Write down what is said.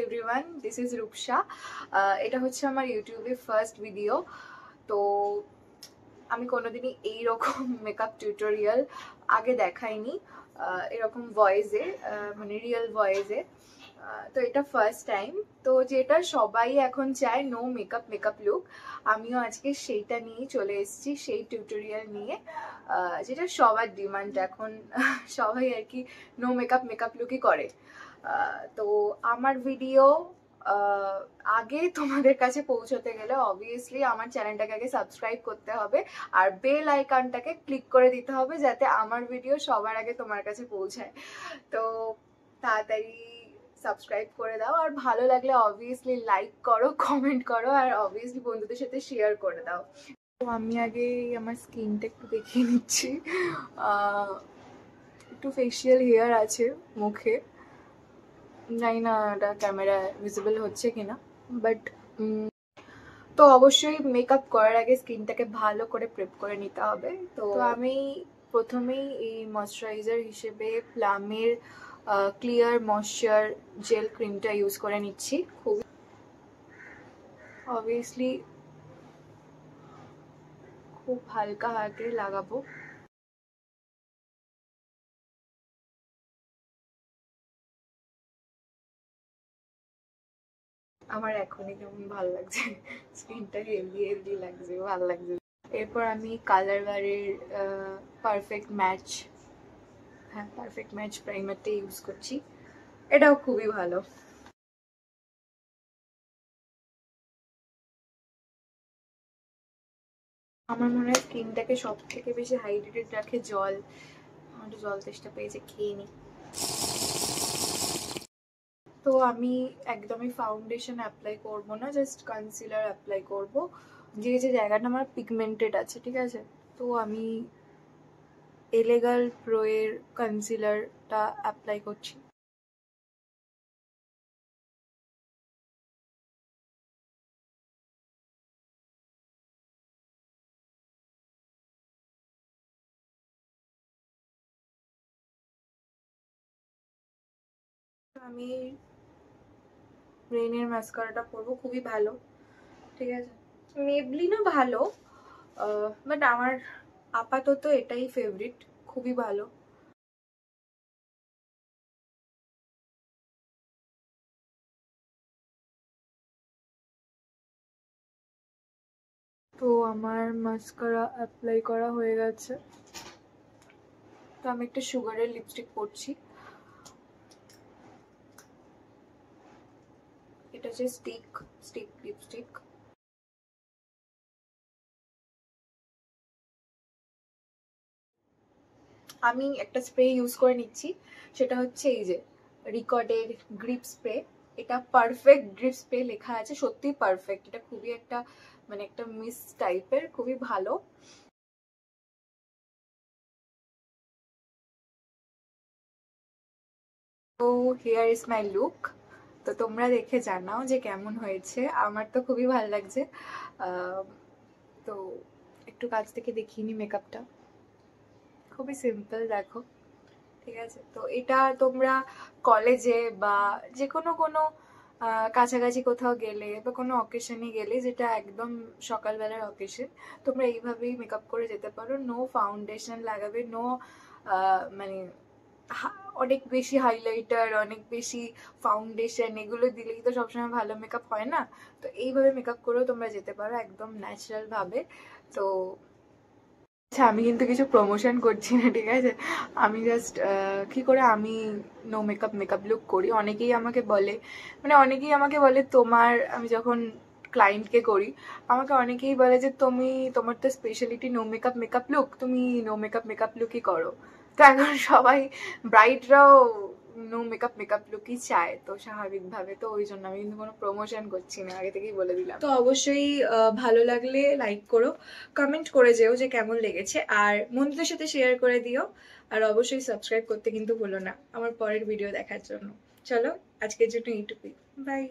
Everyone, this is Rupsa. এটা হচ্ছে আমার ইউটিউবে ফার্স্ট ভিডিও। তো আমি কোনোদিনই এইরকম মেকআপ টিউটোরিয়াল আগে দেখাইনি, এরকম ভয়েসে, মানে রিয়েল ভয়েসে। তো এটা ফার্স্ট টাইম। তো যেটা সবাই এখন চায়, নো মেকআপ লুক, আমিও আজকে সেইটা নিয়ে চলে এসেছি, সেই টিউটোরিয়াল নিয়ে, যেটা সবার ডিমান্ড এখন। সবাই আর কি নো মেকআপ লুকই করে। তো আমার ভিডিও আগে তোমাদের কাছে পৌঁছতে গেলে অবভিয়াসলি আমার চ্যানেলটাকে আগে সাবস্ক্রাইব করতে হবে আর বেল আইকনটাকে ক্লিক করে দিতে হবে, যাতে আমার ভিডিও সবার আগে তোমার কাছে পৌঁছায়। তো তাড়াতাড়ি সাবস্ক্রাইব করে দাও, আর ভালো লাগলে অবভিয়াসলি লাইক করো, কমেন্ট করো, আর অবভিয়াসলি বন্ধুদের সাথে শেয়ার করে দাও। তো আমি আগে আমার স্কিনটা একটু দেখিয়ে নিচ্ছি। একটু ফেশিয়াল হেয়ার আছে মুখে, জানি না এটা ক্যামেরায় ভিজিবল হচ্ছে কিনা, বাট তো অবশ্যই মেকআপ করার আগে স্কিনটাকে ভালো করে প্রেপ করে নিতে হবে। তো আমি প্রথমেই এই ময়শ্চারাইজার হিসেবে প্লামের ক্লিয়ার ময়শ্চার জেল ক্রিমটা ইউজ করে নিচ্ছি। খুবই অবভিয়াসলি খুব হালকা হাতে লাগাবো। আমার এখনই কেমন ভালো লাগছে, স্কিনটা হেলদি লাগছে, ভালো লাগছে। এরপর আমি কালার বারের পারফেক্ট ম্যাচ প্রাইমারটা ইউজ করছি, এটাও খুবই ভালো। আমার মনে হয় স্কিনটাকে সব থেকে বেশি হাইড্রেটেড রাখে জল। আমার জল তেষ্টা পেয়েছে, খেয়ে নি। তো আমি একদমই ফাউন্ডেশন অ্যাপ্লাই করব না, জাস্ট কনসিলার অ্যাপ্লাই করব, যে যে জায়গাটা আমার পিগমেন্টেড আছে, ঠিক আছে। তো আমি এলেগাল প্রো এর কনসিলারটা অ্যাপ্লাই করছি। আমি রেইনের মাস্কারাটা পরবো, খুবই ভালো, ঠিক আছে। মেবলিনও ভালো, বাট আমার আপাতত এটাই ফেভারিট, খুবই ভালো। তো আমার মাস্কারা অ্যাপ্লাই করা হয়ে গেছে। তো আমি একটা সুগারের লিপস্টিক পরছি, এটা হচ্ছে স্টিক লিপস্টিক। আমি একটা স্প্রে ইউজ করে নিচ্ছি, সেটা হচ্ছে এই যে রিকর্ডের গ্রিপ স্প্রে। এটা পারফেক্ট গ্রিপ স্প্রে লেখা আছে, সত্যি পারফেক্ট। এটা খুবই একটা মানে একটা মিস টাইপের, খুবই ভালো। তো হিয়ার ইজ মাই লুক। তো তোমরা দেখে জানাও যে কেমন হয়েছে। আমার তো খুবই ভালো লাগছে। তো একটু কাছ থেকে দেখিয়ে নি মেকআপটা, খুবই সিম্পল, দেখো, ঠিক আছে। তো এটা তোমরা কলেজে বা যে কোনো কাছাকাছি কোথাও গেলে বা কোনো অকেশনে গেলে, যেটা একদম সকালবেলার অকেশন, তোমরা এইভাবেই মেকআপ করে যেতে পারো। নো ফাউন্ডেশন লাগাবে, নো মানে অনেক বেশি হাইলাইটার, অনেক বেশি ফাউন্ডেশন, এগুলো দিলেই তো সবসময় ভালো মেকআপ হয় না। তো এইভাবে মেকআপ করেও তোমরা যেতে পারো একদম ন্যাচারাল ভাবে। তো আচ্ছা, আমি কিন্তু কিছু প্রমোশন করছি না, ঠিক আছে। আমি জাস্ট কি করে আমি নো মেকআপ লুক করি, অনেকেই আমাকে বলে তোমার, আমি যখন ক্লায়েন্টকে করি, আমাকে অনেকেই বলে যে তোমার তো স্পেশালিটি নো মেকআপ লুক, তুমি নো মেকআপ লুকই করো। তো এখন সবাই ব্রাইডরাও নো মেকআপ লুকই চায়, তো স্বাভাবিকভাবে। তো ওই জন্য আমি কিন্তু কোনো প্রমোশন করছি না, আগে থেকেই বলে দিলাম। তো অবশ্যই ভালো লাগলে লাইক করো, কমেন্ট করে যেও যে কেমন লেগেছে, আর বন্ধুদের সাথে শেয়ার করে দিও, আর অবশ্যই সাবস্ক্রাইব করতে কিন্তু ভুলো না আমার পরের ভিডিও দেখার জন্য। চলো, আজকের জন্য এইটুকুই, বাই।